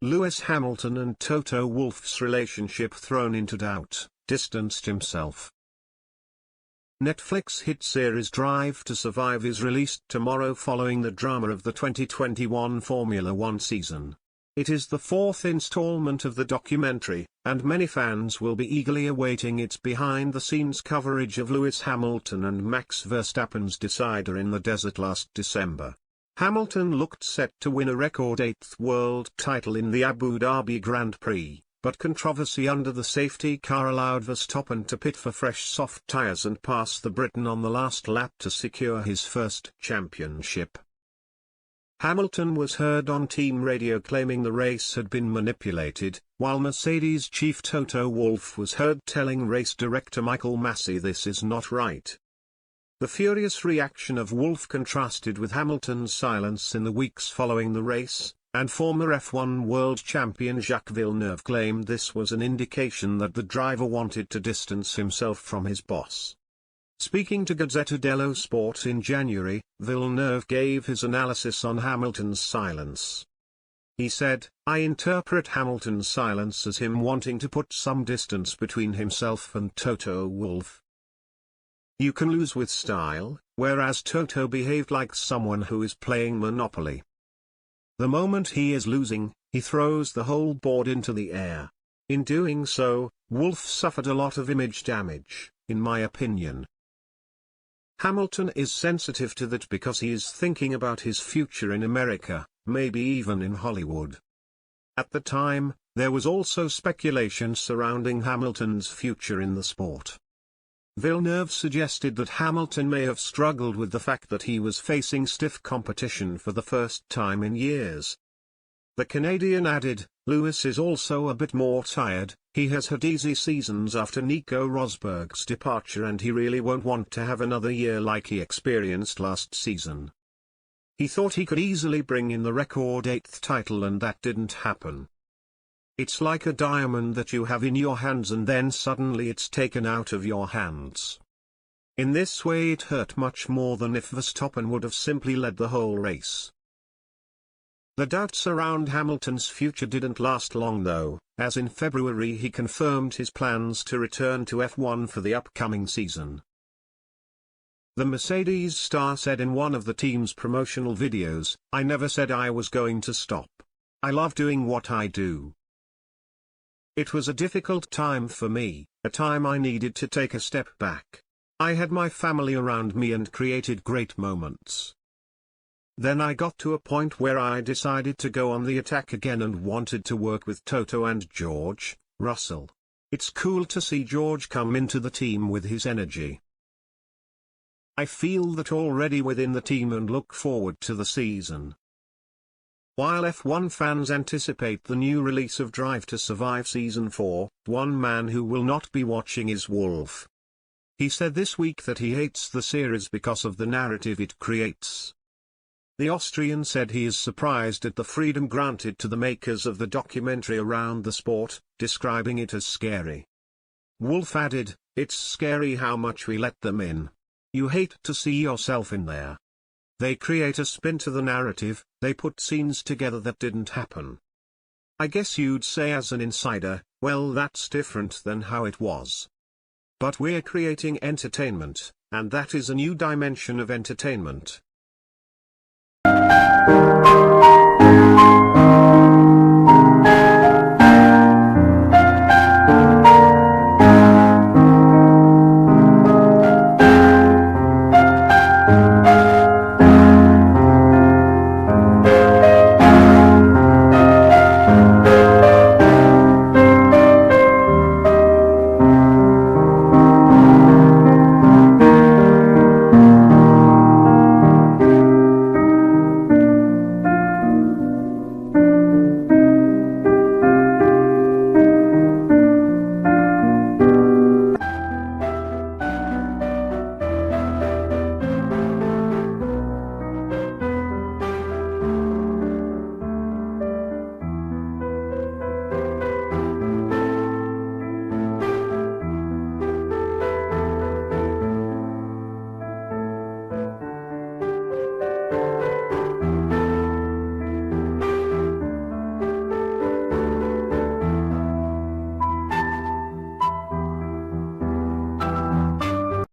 Lewis Hamilton and Toto Wolff's relationship thrown into doubt, distanced himself. Netflix hit series Drive to Survive is released tomorrow following the drama of the 2021 Formula One season. It is the fourth installment of the documentary, and many fans will be eagerly awaiting its behind-the-scenes coverage of Lewis Hamilton and Max Verstappen's decider in the desert last December. Hamilton looked set to win a record 8th world title in the Abu Dhabi Grand Prix, but controversy under the safety car allowed Verstappen to pit for fresh soft tyres and pass the Briton on the last lap to secure his first championship. Hamilton was heard on team radio claiming the race had been manipulated, while Mercedes chief Toto Wolff was heard telling race director Michael Massey this is not right. The furious reaction of Wolff contrasted with Hamilton's silence in the weeks following the race, and former F1 world champion Jacques Villeneuve claimed this was an indication that the driver wanted to distance himself from his boss. Speaking to Gazzetta dello Sport in January, Villeneuve gave his analysis on Hamilton's silence. He said, "I interpret Hamilton's silence as him wanting to put some distance between himself and Toto Wolff. You can lose with style, whereas Toto behaved like someone who is playing Monopoly. The moment he is losing, he throws the whole board into the air. In doing so, Wolff suffered a lot of image damage, in my opinion. Hamilton is sensitive to that because he is thinking about his future in America, maybe even in Hollywood." At the time, there was also speculation surrounding Hamilton's future in the sport. Villeneuve suggested that Hamilton may have struggled with the fact that he was facing stiff competition for the first time in years. The Canadian added, "Lewis is also a bit more tired, he has had easy seasons after Nico Rosberg's departure and he really won't want to have another year like he experienced last season. He thought he could easily bring in the record 8th title and that didn't happen. It's like a diamond that you have in your hands and then suddenly it's taken out of your hands. In this way it hurt much more than if Verstappen would have simply led the whole race." The doubts around Hamilton's future didn't last long though, as in February he confirmed his plans to return to F1 for the upcoming season. The Mercedes star said in one of the team's promotional videos, "I never said I was going to stop. I love doing what I do. It was a difficult time for me, a time I needed to take a step back. I had my family around me and created great moments. Then I got to a point where I decided to go on the attack again and wanted to work with Toto and George Russell. It's cool to see George come into the team with his energy. I feel that already within the team and look forward to the season." While F1 fans anticipate the new release of Drive to Survive Season 4, one man who will not be watching is Wolff. He said this week that he hates the series because of the narrative it creates. The Austrian said he is surprised at the freedom granted to the makers of the documentary around the sport, describing it as scary. Wolff added, "It's scary how much we let them in. You hate to see yourself in there. They create a spin to the narrative, they put scenes together that didn't happen. I guess you'd say as an insider, well that's different than how it was. But we're creating entertainment, and that is a new dimension of entertainment."